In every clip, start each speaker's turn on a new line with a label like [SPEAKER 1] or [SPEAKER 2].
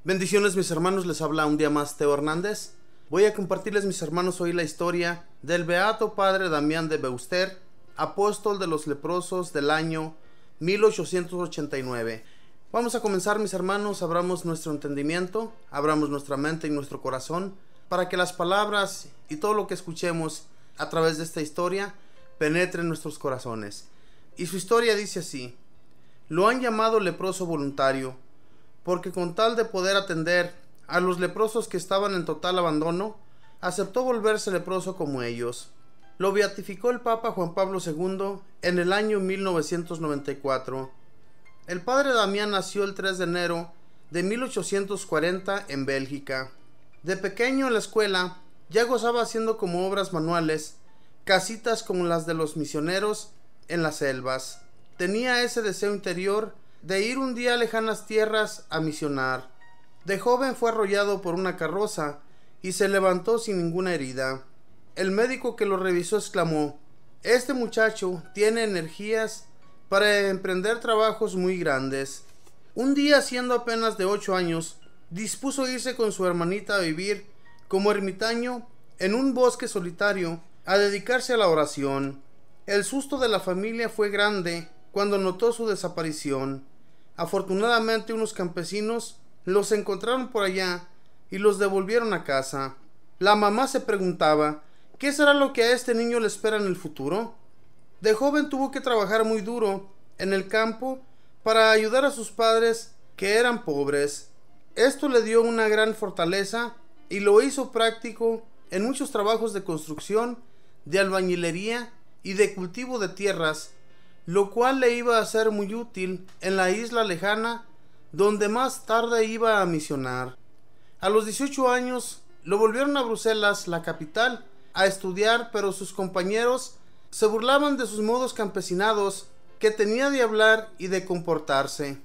[SPEAKER 1] Bendiciones mis hermanos, les habla un día más Teo Hernández. Voy a compartirles mis hermanos hoy la historia del beato padre Damián de Beuster, apóstol de los leprosos del año 1889. Vamos a comenzar mis hermanos, abramos nuestro entendimiento, abramos nuestra mente y nuestro corazón para que las palabras y todo lo que escuchemos a través de esta historia penetre en nuestros corazones. Y su historia dice así: lo han llamado leproso voluntario, porque con tal de poder atender a los leprosos que estaban en total abandono, aceptó volverse leproso como ellos. Lo beatificó el Papa Juan Pablo II en el año 1994. El padre Damián nació el 3 de enero de 1840 en Bélgica. De pequeño en la escuela ya gozaba haciendo como obras manuales, casitas como las de los misioneros en las selvas. Tenía ese deseo interior de ir un día a lejanas tierras a misionar. De joven fue arrollado por una carroza y se levantó sin ninguna herida. El médico que lo revisó exclamó: este muchacho tiene energías para emprender trabajos muy grandes. Un día, siendo apenas de 8 años, dispuso irse con su hermanita a vivir como ermitaño en un bosque solitario, a dedicarse a la oración. El susto de la familia fue grande cuando notó su desaparición. Afortunadamente unos campesinos los encontraron por allá y los devolvieron a casa. La mamá se preguntaba: ¿qué será lo que a este niño le espera en el futuro? De joven tuvo que trabajar muy duro en el campo para ayudar a sus padres, que eran pobres. Esto le dio una gran fortaleza y lo hizo práctico en muchos trabajos de construcción, de albañilería y de cultivo de tierras, lo cual le iba a ser muy útil en la isla lejana donde más tarde iba a misionar. A los 18 años lo volvieron a Bruselas, la capital, a estudiar, pero sus compañeros se burlaban de sus modos campesinados que tenía de hablar y de comportarse.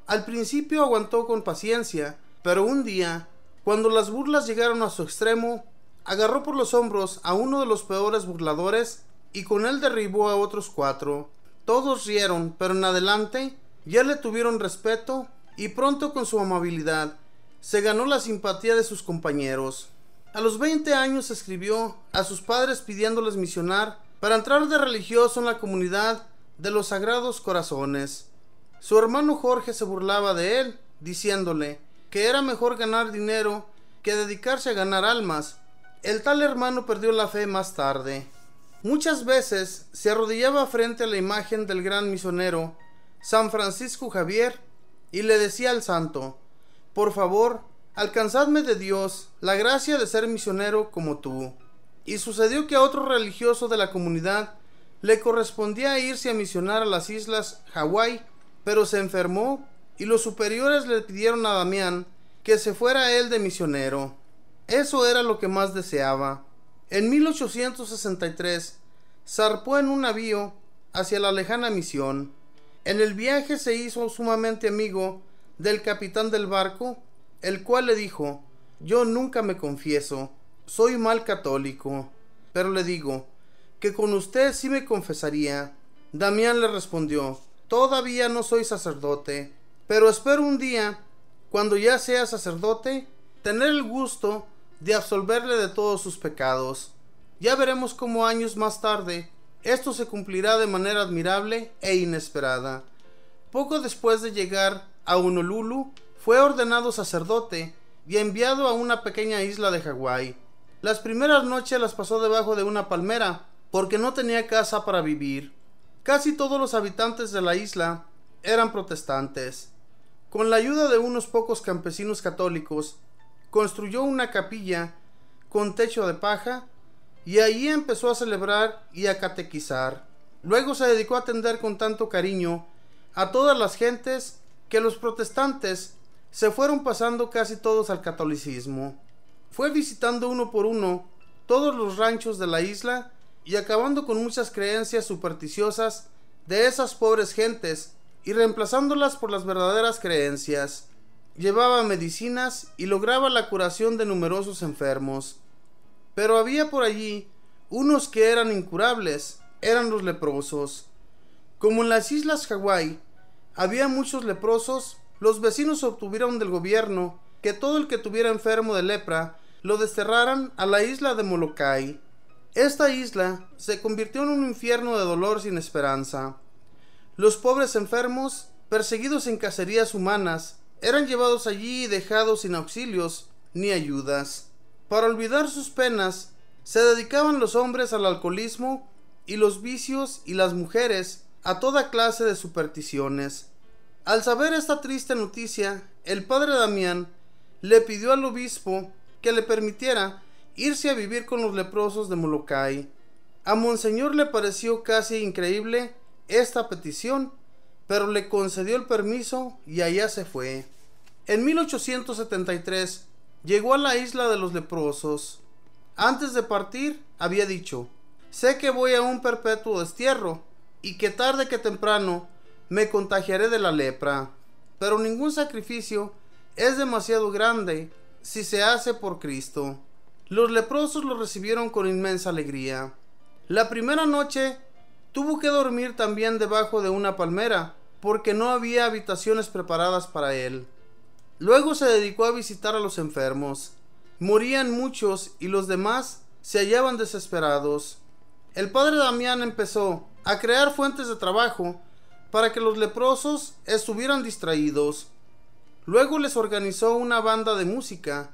[SPEAKER 1] Al principio aguantó con paciencia, pero un día, cuando las burlas llegaron a su extremo, agarró por los hombros a uno de los peores burladores y con él derribó a otros 4. Todos rieron, pero en adelante ya le tuvieron respeto y pronto, con su amabilidad, se ganó la simpatía de sus compañeros. A los 20 años escribió a sus padres pidiéndoles misionar para entrar de religioso en la comunidad de los Sagrados Corazones. Su hermano Jorge se burlaba de él, diciéndole que era mejor ganar dinero que dedicarse a ganar almas. El tal hermano perdió la fe más tarde. Muchas veces se arrodillaba frente a la imagen del gran misionero San Francisco Javier y le decía al santo: por favor, alcanzadme de Dios la gracia de ser misionero como tú. Y sucedió que a otro religioso de la comunidad le correspondía irse a misionar a las islas Hawái, pero se enfermó y los superiores le pidieron a Damián que se fuera él de misionero. Eso era lo que más deseaba. En 1863 zarpó en un navío hacia la lejana misión. En el viaje se hizo sumamente amigo del capitán del barco, el cual le dijo: yo nunca me confieso, soy mal católico, pero le digo que con usted sí me confesaría. Damián le respondió: todavía no soy sacerdote, pero espero un día, cuando ya sea sacerdote, tener el gusto de absolverle de todos sus pecados. Ya veremos cómo años más tarde esto se cumplirá de manera admirable e inesperada. Poco después de llegar a Honolulu, fue ordenado sacerdote y enviado a una pequeña isla de Hawái. Las primeras noches las pasó debajo de una palmera, porque no tenía casa para vivir. Casi todos los habitantes de la isla eran protestantes. Con la ayuda de unos pocos campesinos católicos, construyó una capilla con techo de paja y allí empezó a celebrar y a catequizar. Luego se dedicó a atender con tanto cariño a todas las gentes que los protestantes se fueron pasando casi todos al catolicismo. Fue visitando uno por uno todos los ranchos de la isla y acabando con muchas creencias supersticiosas de esas pobres gentes y reemplazándolas por las verdaderas creencias. Llevaba medicinas y lograba la curación de numerosos enfermos. Pero había por allí unos que eran incurables, eran los leprosos. Como en las islas Hawái había muchos leprosos, los vecinos obtuvieron del gobierno que todo el que tuviera enfermo de lepra lo desterraran a la isla de Molokai. Esta isla se convirtió en un infierno de dolor sin esperanza. Los pobres enfermos, perseguidos en cacerías humanas, eran llevados allí y dejados sin auxilios ni ayudas. Para olvidar sus penas, se dedicaban los hombres al alcoholismo y los vicios, y las mujeres a toda clase de supersticiones. Al saber esta triste noticia, el padre Damián le pidió al obispo que le permitiera irse a vivir con los leprosos de Molokai. A Monseñor le pareció casi increíble esta petición, pero le concedió el permiso y allá se fue. En 1873 llegó a la isla de los leprosos. Antes de partir había dicho: sé que voy a un perpetuo destierro y que tarde que temprano me contagiaré de la lepra, pero ningún sacrificio es demasiado grande si se hace por Cristo. Los leprosos lo recibieron con inmensa alegría. La primera noche tuvo que dormir también debajo de una palmera, porque no había habitaciones preparadas para él. Luego se dedicó a visitar a los enfermos. Morían muchos y los demás se hallaban desesperados. El padre Damián empezó a crear fuentes de trabajo para que los leprosos estuvieran distraídos. Luego les organizó una banda de música.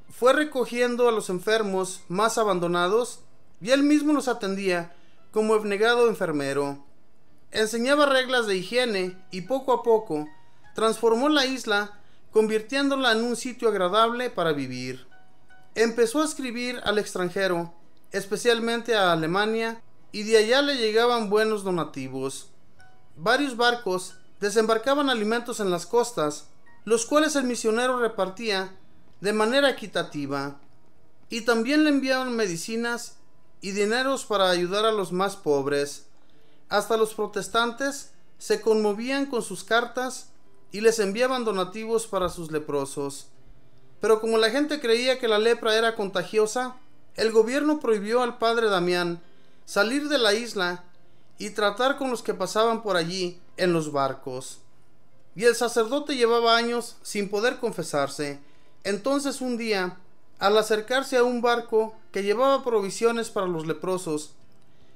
[SPEAKER 1] Fue recogiendo a los enfermos más abandonados y él mismo los atendía como abnegado enfermero. Enseñaba reglas de higiene y poco a poco transformó la isla, convirtiéndola en un sitio agradable para vivir. Empezó a escribir al extranjero, especialmente a Alemania, y de allá le llegaban buenos donativos. Varios barcos desembarcaban alimentos en las costas, los cuales el misionero repartía de manera equitativa, y también le enviaban medicinas y dineros para ayudar a los más pobres. Hasta los protestantes se conmovían con sus cartas y les enviaban donativos para sus leprosos. Pero como la gente creía que la lepra era contagiosa, el gobierno prohibió al padre Damián salir de la isla y tratar con los que pasaban por allí en los barcos. Y el sacerdote llevaba años sin poder confesarse. Entonces un día, al acercarse a un barco que llevaba provisiones para los leprosos,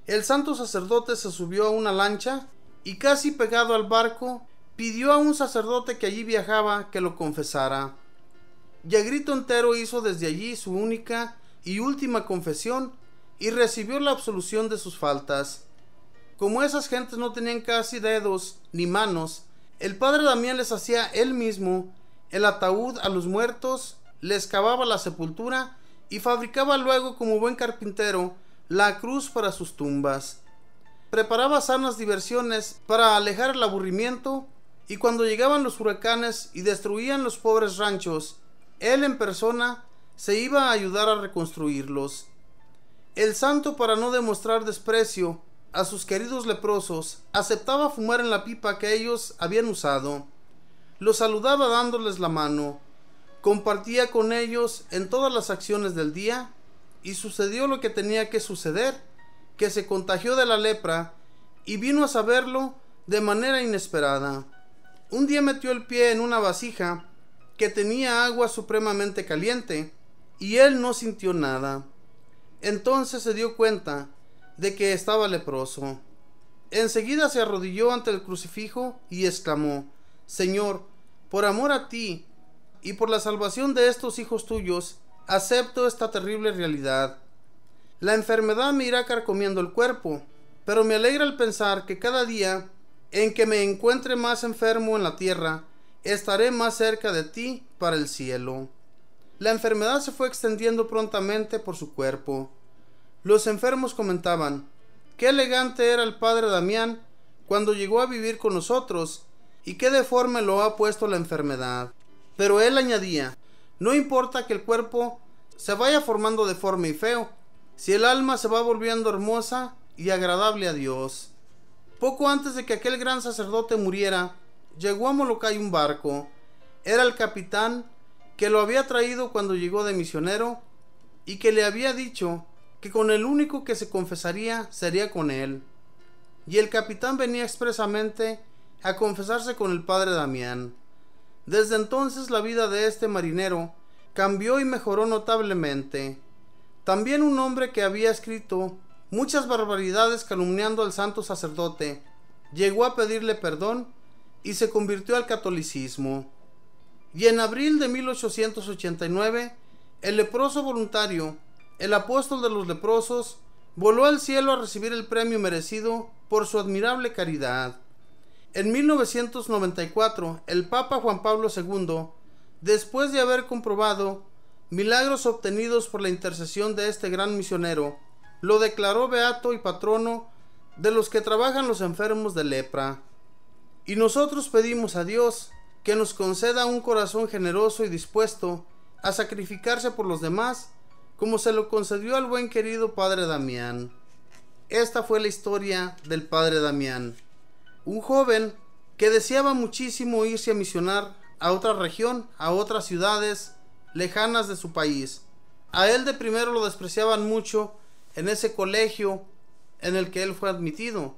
[SPEAKER 1] el santo sacerdote se subió a una lancha y, casi pegado al barco, pidió a un sacerdote que allí viajaba que lo confesara. Y a grito entero hizo desde allí su única y última confesión y recibió la absolución de sus faltas. Como esas gentes no tenían casi dedos ni manos, el padre Damián les hacía él mismo el ataúd a los muertos, les cavaba la sepultura y fabricaba luego, como buen carpintero, la cruz para sus tumbas. Preparaba sanas diversiones para alejar el aburrimiento, y cuando llegaban los huracanes y destruían los pobres ranchos, él en persona se iba a ayudar a reconstruirlos. El santo, para no demostrar desprecio a sus queridos leprosos, aceptaba fumar en la pipa que ellos habían usado. Los saludaba dándoles la mano, compartía con ellos en todas las acciones del día, y sucedió lo que tenía que suceder, que se contagió de la lepra y vino a saberlo de manera inesperada. Un día metió el pie en una vasija que tenía agua supremamente caliente y él no sintió nada. Entonces se dio cuenta de que estaba leproso. Enseguida se arrodilló ante el crucifijo y exclamó: Señor, por amor a ti y por la salvación de estos hijos tuyos, acepto esta terrible realidad. La enfermedad me irá carcomiendo el cuerpo, pero me alegra el pensar que cada día en que me encuentre más enfermo en la tierra, estaré más cerca de ti para el cielo. La enfermedad se fue extendiendo prontamente por su cuerpo. Los enfermos comentaban: qué elegante era el padre Damián cuando llegó a vivir con nosotros, y qué deforme lo ha puesto la enfermedad. Pero él añadía: no importa que el cuerpo se vaya formando deforme y feo, si el alma se va volviendo hermosa y agradable a Dios. Poco antes de que aquel gran sacerdote muriera, llegó a Molokai un barco. Era el capitán que lo había traído cuando llegó de misionero y que le había dicho que con el único que se confesaría sería con él. Y el capitán venía expresamente a confesarse con el padre Damián. Desde entonces la vida de este marinero cambió y mejoró notablemente. También un hombre que había escrito muchas barbaridades calumniando al santo sacerdote llegó a pedirle perdón y se convirtió al catolicismo. Y en abril de 1889, el leproso voluntario, el apóstol de los leprosos, voló al cielo a recibir el premio merecido por su admirable caridad. En 1994, el Papa Juan Pablo II, después de haber comprobado milagros obtenidos por la intercesión de este gran misionero, lo declaró beato y patrono de los que trabajan los enfermos de lepra. Y nosotros pedimos a Dios que nos conceda un corazón generoso y dispuesto a sacrificarse por los demás, como se lo concedió al buen querido Padre Damián. Esta fue la historia del Padre Damián, un joven que deseaba muchísimo irse a misionar a otra región, a otras ciudades lejanas de su país. A él de primero lo despreciaban mucho en ese colegio en el que él fue admitido.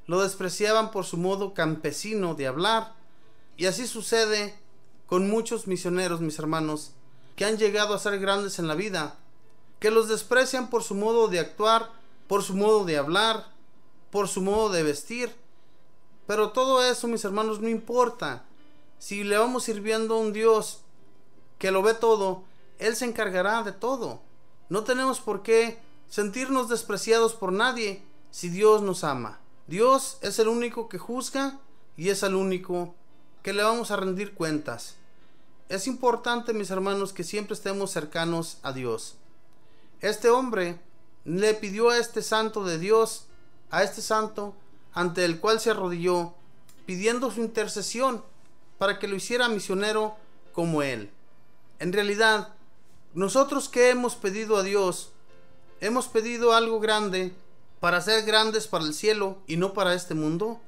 [SPEAKER 1] Lo despreciaban por su modo campesino de hablar, y así sucede con muchos misioneros, mis hermanos, que han llegado a ser grandes en la vida, que los desprecian por su modo de actuar, por su modo de hablar, por su modo de vestir. Pero todo eso, mis hermanos, no importa. Si le vamos sirviendo a un Dios que lo ve todo, Él se encargará de todo. No tenemos por qué sentirnos despreciados por nadie si Dios nos ama. Dios es el único que juzga y es el único que le vamos a rendir cuentas. Es importante, mis hermanos, que siempre estemos cercanos a Dios. Este hombre le pidió a este santo de Dios, a este santo ante el cual se arrodilló, pidiendo su intercesión para que lo hiciera misionero como él. En realidad, nosotros que hemos pedido a Dios, hemos pedido algo grande para ser grandes para el cielo y no para este mundo,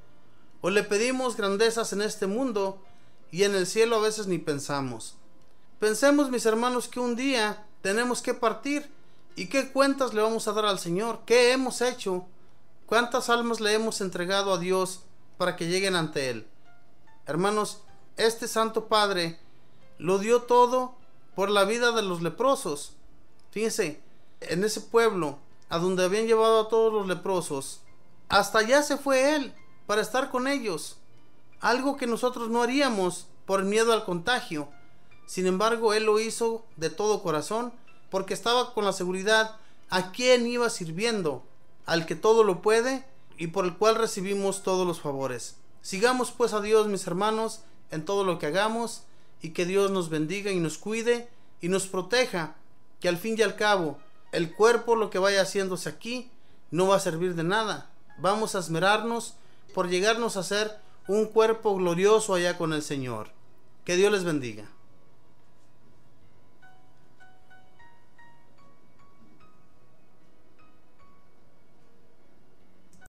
[SPEAKER 1] o le pedimos grandezas en este mundo y en el cielo a veces ni pensamos. Pensemos, mis hermanos, que un día tenemos que partir. ¿Y qué cuentas le vamos a dar al Señor? ¿Qué hemos hecho? ¿Cuántas almas le hemos entregado a Dios para que lleguen ante Él? Hermanos, este Santo Padre lo dio todo por la vida de los leprosos. Fíjense, en ese pueblo a donde habían llevado a todos los leprosos, hasta allá se fue Él para estar con ellos. Algo que nosotros no haríamos por miedo al contagio. Sin embargo, Él lo hizo de todo corazón, porque estaba con la seguridad a quién iba sirviendo, al que todo lo puede y por el cual recibimos todos los favores. Sigamos pues a Dios, mis hermanos, en todo lo que hagamos, y que Dios nos bendiga y nos cuide y nos proteja, que al fin y al cabo el cuerpo, lo que vaya haciéndose aquí, no va a servir de nada. Vamos a esmerarnos por llegarnos a ser un cuerpo glorioso allá con el Señor. Que Dios les bendiga.